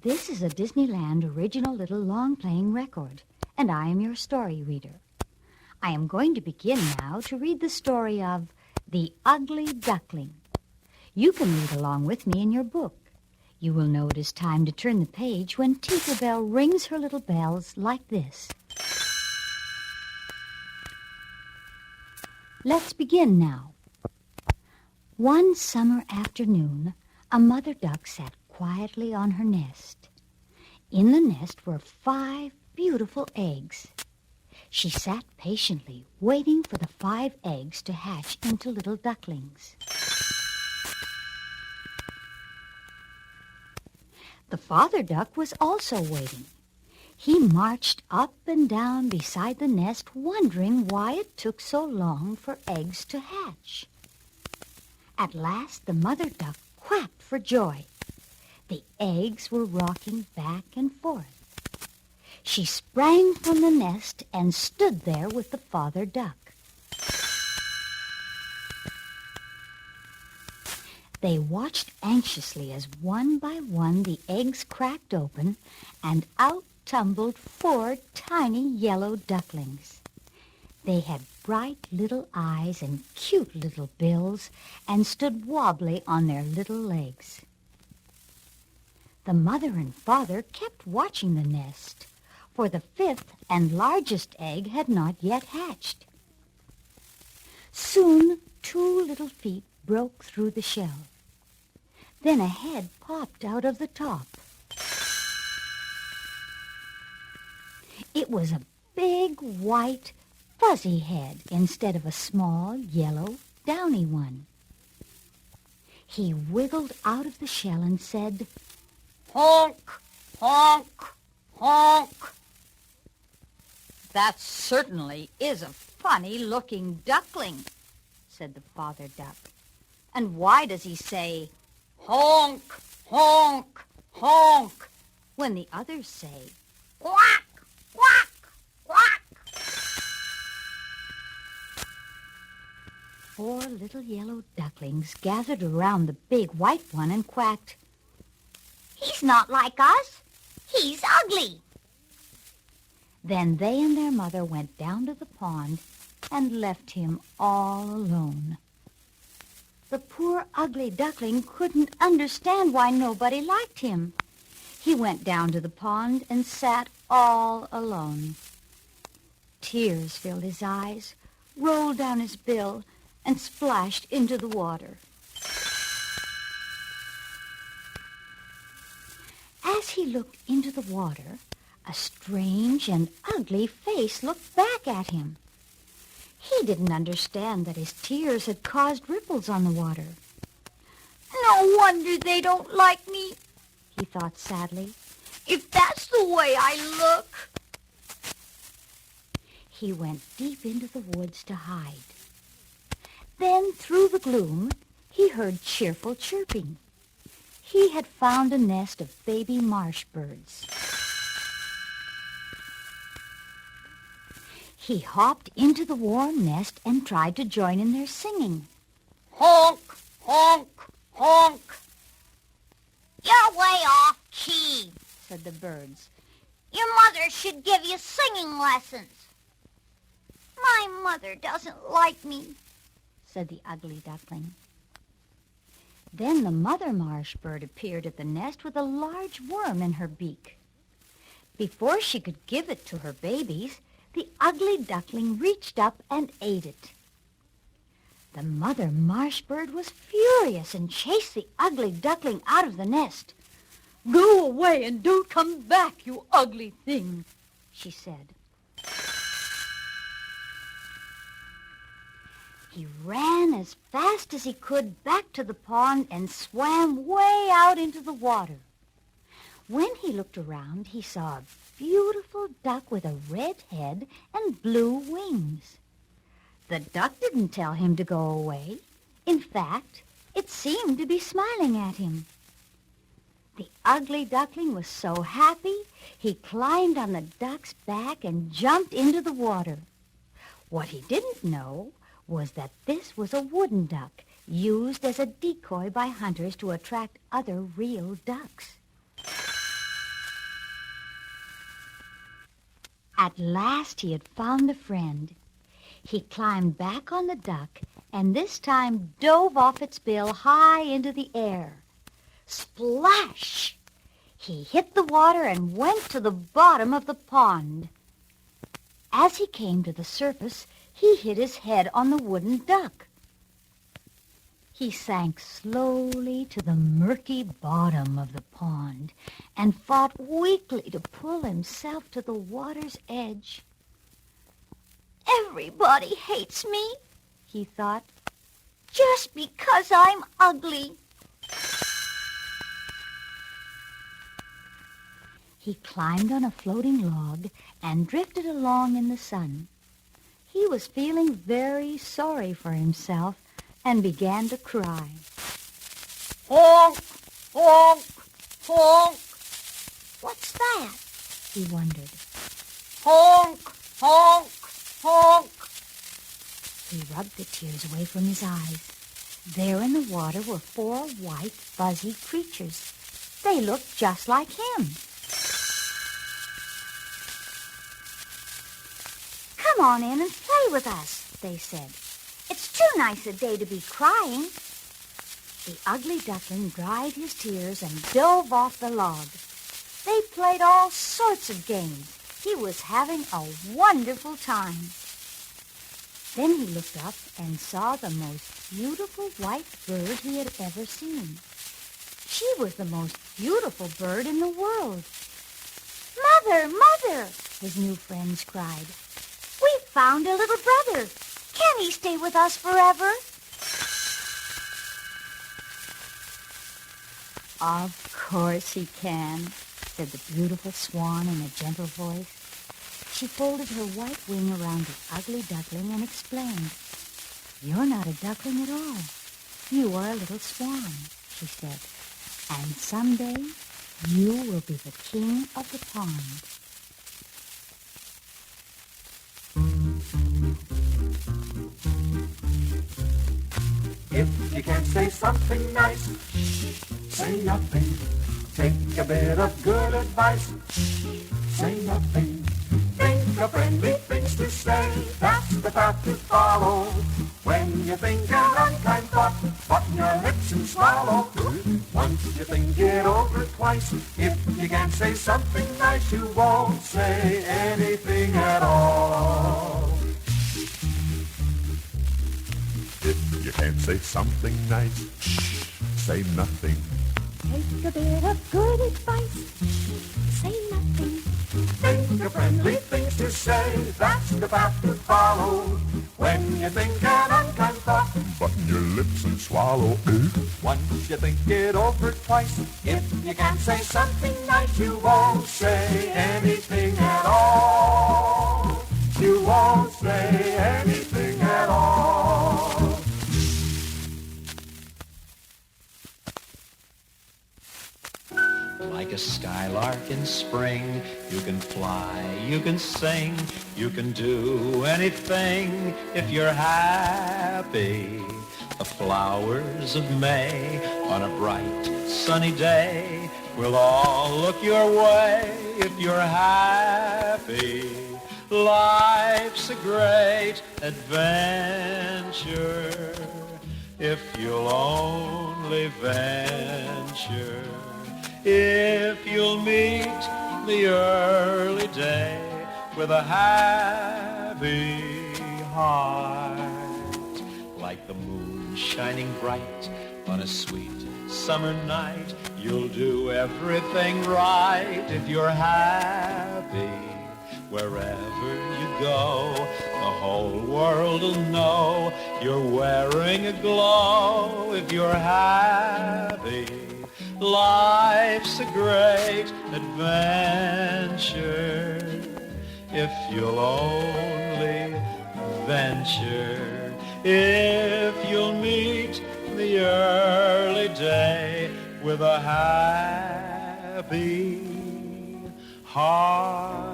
This is a Disneyland original little long-playing record, and I am your story reader. I am going to begin now to read the story of The Ugly Duckling. You can read along with me in your book. You will know it is time to turn the page when Tinker Bell rings her little bells like this. Let's begin now. One summer afternoon, a mother duck sat quietly on her nest. In the nest were 5 beautiful eggs. She sat patiently, waiting for the 5 eggs to hatch into little ducklings. The father duck was also waiting. He marched up and down beside the nest, wondering why it took so long for eggs to hatch. At last, the mother duck quacked for joy. The eggs were rocking back and forth. She sprang from the nest and stood there with the father duck. They watched anxiously as one by one the eggs cracked open and out tumbled 4 tiny yellow ducklings. They had bright little eyes and cute little bills and stood wobbly on their little legs. The mother and father kept watching the nest, for the 5th and largest egg had not yet hatched. Soon 2 little feet broke through the shell. Then a head popped out of the top. It was a big, white, fuzzy head instead of a small, yellow, downy one. He wiggled out of the shell and said, "Honk, honk, honk." "That certainly is a funny-looking duckling," said the father duck. "And why does he say, 'Honk, honk, honk,' when the others say, 'Quack, quack, quack'?" 4 little yellow ducklings gathered around the big white one and quacked, "He's not like us. He's ugly." Then they and their mother went down to the pond and left him all alone. The poor ugly duckling couldn't understand why nobody liked him. He went down to the pond and sat all alone. Tears filled his eyes, rolled down his bill, and splashed into the water. As he looked into the water, a strange and ugly face looked back at him. He didn't understand that his tears had caused ripples on the water. "No wonder they don't like me," he thought sadly, "if that's the way I look." He went deep into the woods to hide. Then, through the gloom, he heard cheerful chirping. He had found a nest of baby marsh birds. He hopped into the warm nest and tried to join in their singing. "Honk, honk, honk." "You're way off key," said the birds. "Your mother should give you singing lessons." "My mother doesn't like me," said the ugly duckling. Then the mother marsh bird appeared at the nest with a large worm in her beak. Before she could give it to her babies, the ugly duckling reached up and ate it. The mother marsh bird was furious and chased the ugly duckling out of the nest. "Go away and don't come back, you ugly thing," she said. He ran as fast as he could back to the pond and swam way out into the water. When he looked around, he saw a beautiful duck with a red head and blue wings. The duck didn't tell him to go away. In fact, it seemed to be smiling at him. The ugly duckling was so happy, he climbed on the duck's back and jumped into the water. What he didn't know was that this was a wooden duck used as a decoy by hunters to attract other real ducks. At last he had found a friend. He climbed back on the duck and this time dove off its bill high into the air. Splash! He hit the water and went to the bottom of the pond. As he came to the surface, he hit his head on the wooden duck. He sank slowly to the murky bottom of the pond and fought weakly to pull himself to the water's edge. Everybody hates me, he thought, just because I'm ugly. He climbed on a floating log and drifted along in the sun. He was feeling very sorry for himself and began to cry. Honk, honk, honk. What's that? He wondered. Honk, honk, honk. He rubbed the tears away from his eyes. There in the water were 4 white, fuzzy creatures. They looked just like him. "Come on in and play with us," they said. "It's too nice a day to be crying." The ugly duckling dried his tears and dove off the log. They played all sorts of games. He was having a wonderful time. Then he looked up and saw the most beautiful white bird he had ever seen. She was the most beautiful bird in the world. "Mother, Mother!" his new friends cried. "We've found a little brother. Can he stay with us forever?" "Of course he can," said the beautiful swan in a gentle voice. She folded her white wing around the ugly duckling and explained. "You're not a duckling at all. You are a little swan," she said. "And someday you will be the king of the pond." If you can't say something nice, say nothing. Take a bit of good advice, say nothing. Think of friendly things to say, that's the path to follow. When you think an unkind thought, button your lips and swallow. Once you think it over twice, if you can't say something nice, you won't say anything at all. If you can't say something nice, say nothing. Take a bit of good advice, say nothing. Think of friendly things to say, that's the path to follow. When you think an unkind thought, Button your lips and swallow. once you think it over twice, if you can't say something nice, you won't say anything at all. You won't say anything at all. Like a skylark in spring, you can fly, you can sing, you can do anything if you're happy. The flowers of May on a bright sunny day will all look your way if you're happy. Life's a great adventure if you'll only venture. If you'll meet the early day with a happy heart, like the moon shining bright on a sweet summer night, you'll do everything right if you're happy. Wherever you go, the whole world will know you're wearing a glow if you're happy. Life's a great adventure if you'll only venture. If you'll meet the early day with a happy heart.